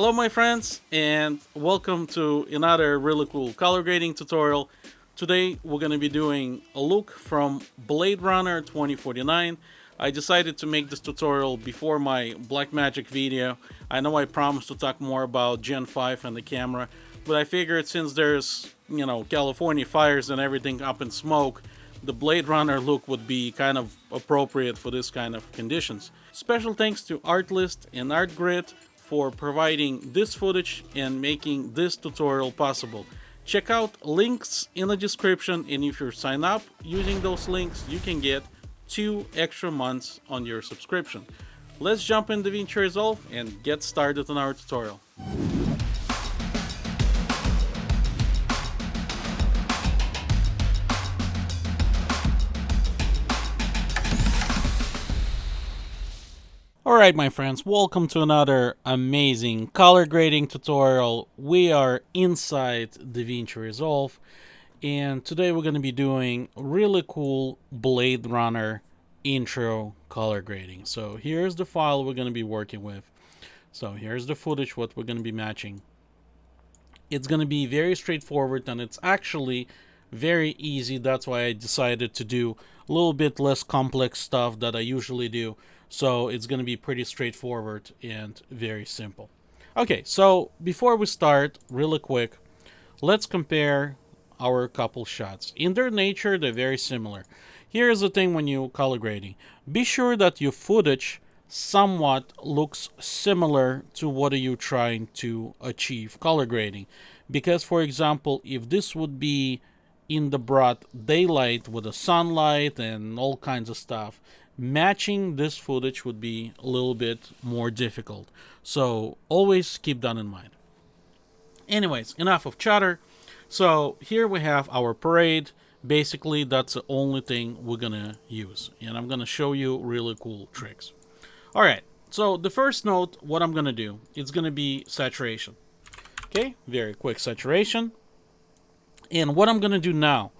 Hello my friends and welcome to another really cool color grading tutorial. Today we're going to be doing a look from Blade Runner 2049. I decided to make this tutorial before my Blackmagic video. I know I promised to talk more about Gen 5 and the camera, but I figured since there's, California fires and everything up in smoke, the Blade Runner look would be kind of appropriate for this kind of conditions. Special thanks to Artlist and ArtGrid for providing this footage and making this tutorial possible. Check out links in the description, and if you sign up using those links, you can get 2 extra months on your subscription. Let's jump in DaVinci Resolve and get started on our tutorial. Alright my friends, welcome to another amazing color grading tutorial. We are inside DaVinci Resolve, and today we're going to be doing really cool Blade Runner intro color grading. So here's the file we're going to be working with. So here's the footage, what we're going to be matching. It's going to be very straightforward, and it's actually very easy. That's why I decided to do a little bit less complex stuff that I usually do. So it's going to be pretty straightforward and very simple. Okay, so before we start, really quick, let's compare our couple shots. In their nature, they're very similar. Here's the thing when you color grading. Be sure that your footage somewhat looks similar to what are you trying to achieve color grading. Because, for example, if this would be in the broad daylight with the sunlight and all kinds of stuff, matching this footage would be a little bit more difficult. So always keep that in mind. Anyways, enough of chatter. So here we have our parade. Basically, that's the only thing we're gonna use, and I'm gonna show you really cool tricks. All right, so the first note, what I'm gonna do, it's gonna be saturation. Okay, very quick saturation. And what I'm gonna do now,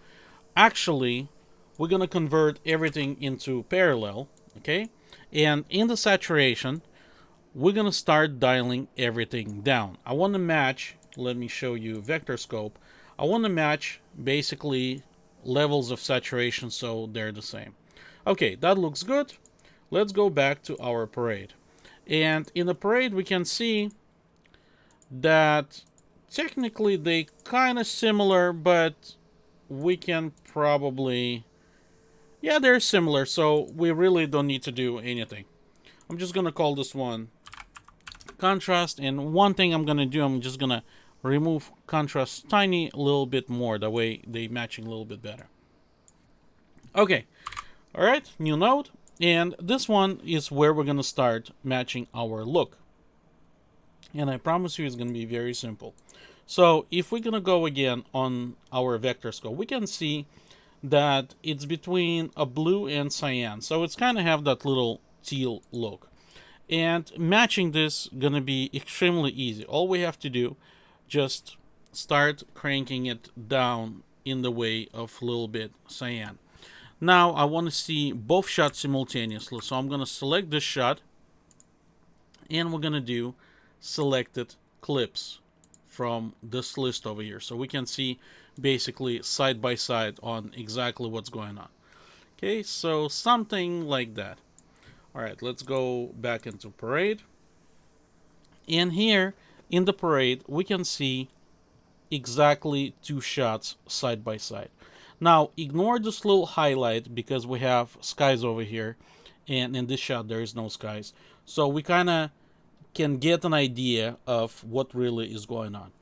actually, we're gonna convert everything into parallel, okay? And in the saturation, we're gonna start dialing everything down. I wanna match, let me show you vector scope. I wanna match basically levels of saturation so they're the same. Okay, that looks good. Let's go back to our parade. And in the parade, we can see that technically they kind of similar, but we can probably, yeah, they're similar, so we really don't need to do anything. I'm just gonna call this one contrast, and one thing I'm gonna do, I'm just gonna remove contrast tiny little bit more, that way they matching a little bit better. Okay, all right, new node, and this one is where we're gonna start matching our look. And I promise you it's gonna be very simple. So if we're gonna go again on our vector scope, we can see that it's between a blue and cyan. So it's kind of have that little teal look. And matching this gonna be extremely easy. All we have to do, just start cranking it down in the way of a little bit cyan. Now I want to see both shots simultaneously. So I'm gonna select this shot, and we're gonna do selected clips from this list over here, so we can see basically side by side on exactly what's going on. Okay, so something like that. All right, let's go back into parade. And here in the parade, we can see exactly 2 shots side by side. Now, ignore this little highlight because we have skies over here, and in this shot there is no skies. So we kind of can get an idea of what really is going on.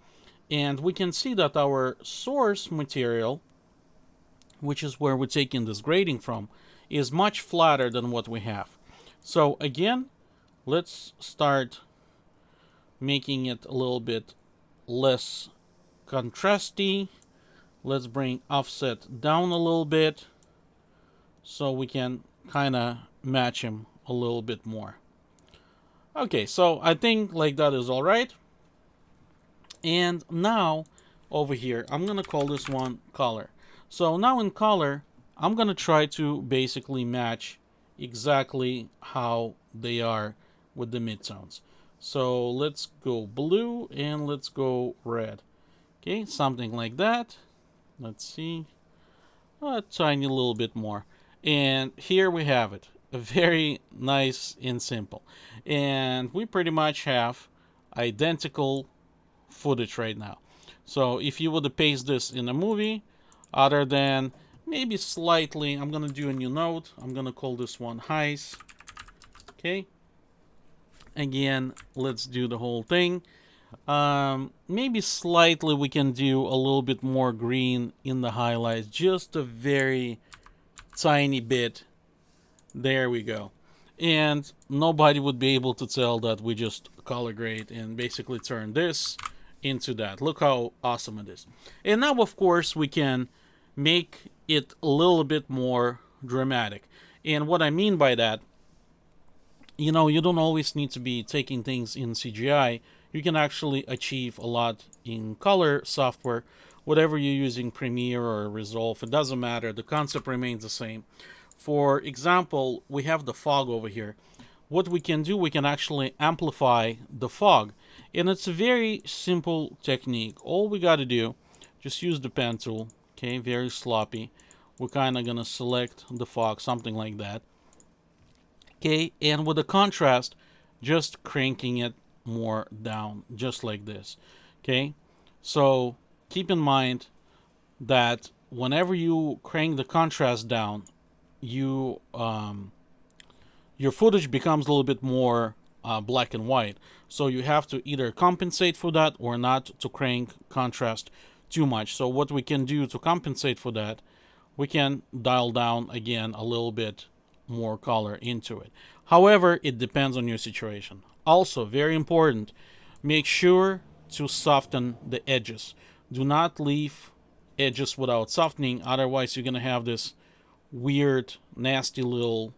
And we can see that our source material, which is where we're taking this grading from, is much flatter than what we have. So again, let's start making it a little bit less contrasty. Let's bring offset down a little bit so we can kind of match him a little bit more. Okay, so I think like that is all right. And now over here, I'm gonna call this one color. So now in color, I'm gonna try to basically match exactly how they are with the midtones. So let's go blue and let's go red. Okay, something like that. Let's see. A tiny little bit more. And here we have it. Very nice and simple. And we pretty much have identical footage right now. So if you were to paste this in a movie, other than maybe slightly, I'm gonna do a new note. I'm gonna call this one highs. Okay. Again, let's do the whole thing. Maybe slightly we can do a little bit more green in the highlights, just a very tiny bit. There we go. And nobody would be able to tell that we just color grade and basically turn this into that. Look how awesome it is. And now, of course, we can make it a little bit more dramatic. And what I mean by that, you don't always need to be taking things in CGI. You can actually achieve a lot in color software, whatever you're using, Premiere or Resolve. It doesn't matter. The concept remains the same. For example, we have the fog over here. What we can do, we can actually amplify the fog. And it's a very simple technique. All we got to do, just use the pen tool. Okay, very sloppy. We're kind of going to select the fog, something like that. Okay, and with the contrast, just cranking it more down, just like this. Okay, so keep in mind that whenever you crank the contrast down, you your footage becomes a little bit more black and white. So you have to either compensate for that or not to crank contrast too much. So what we can do to compensate for that, we can dial down again a little bit more color into it. However, it depends on your situation. Also, very important, make sure to soften the edges. Do not leave edges without softening, otherwise you're going to have this weird, nasty little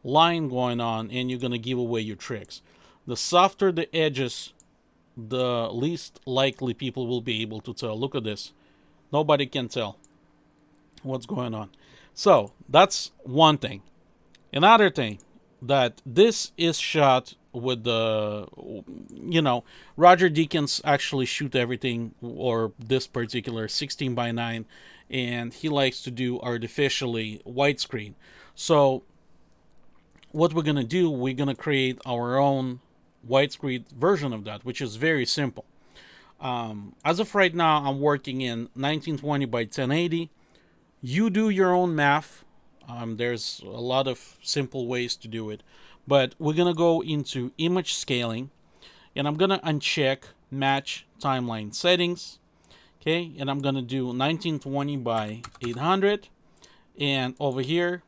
line going on and you're going to give away your tricks. The softer the edges, the least likely people will be able to tell. Look at this. Nobody can tell what's going on. So that's one thing. Another thing, that this is shot with the, Roger Deakins actually shoot everything, or this particular 16 by 9, and he likes to do artificially widescreen. So what we're gonna do, we're gonna create our own widescreen version of that, which is very simple. As of right now, I'm working in 1920 by 1080. You do your own math. There's a lot of simple ways to do it, but we're gonna go into image scaling, and I'm gonna uncheck match timeline settings. Okay, and I'm gonna do 1920 by 800, and over here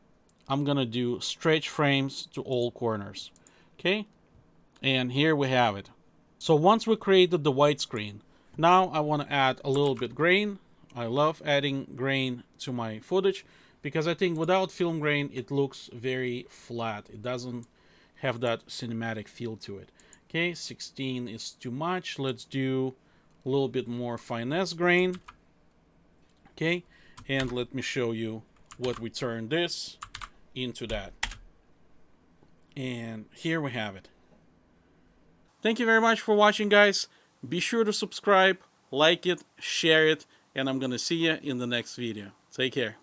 I'm gonna do stretch frames to all corners. Okay, and here we have it. So once we created the widescreen, now I want to add a little bit grain. I love adding grain to my footage because I think without film grain it looks very flat. It doesn't have that cinematic feel to it. Okay, 16 is too much. Let's do a little bit more finesse grain. Okay, and let me show you what we turn this into that. And here we have it. Thank you very much for watching, guys. Be sure to subscribe, like it, share it, and I'm gonna see you in the next video. Take care.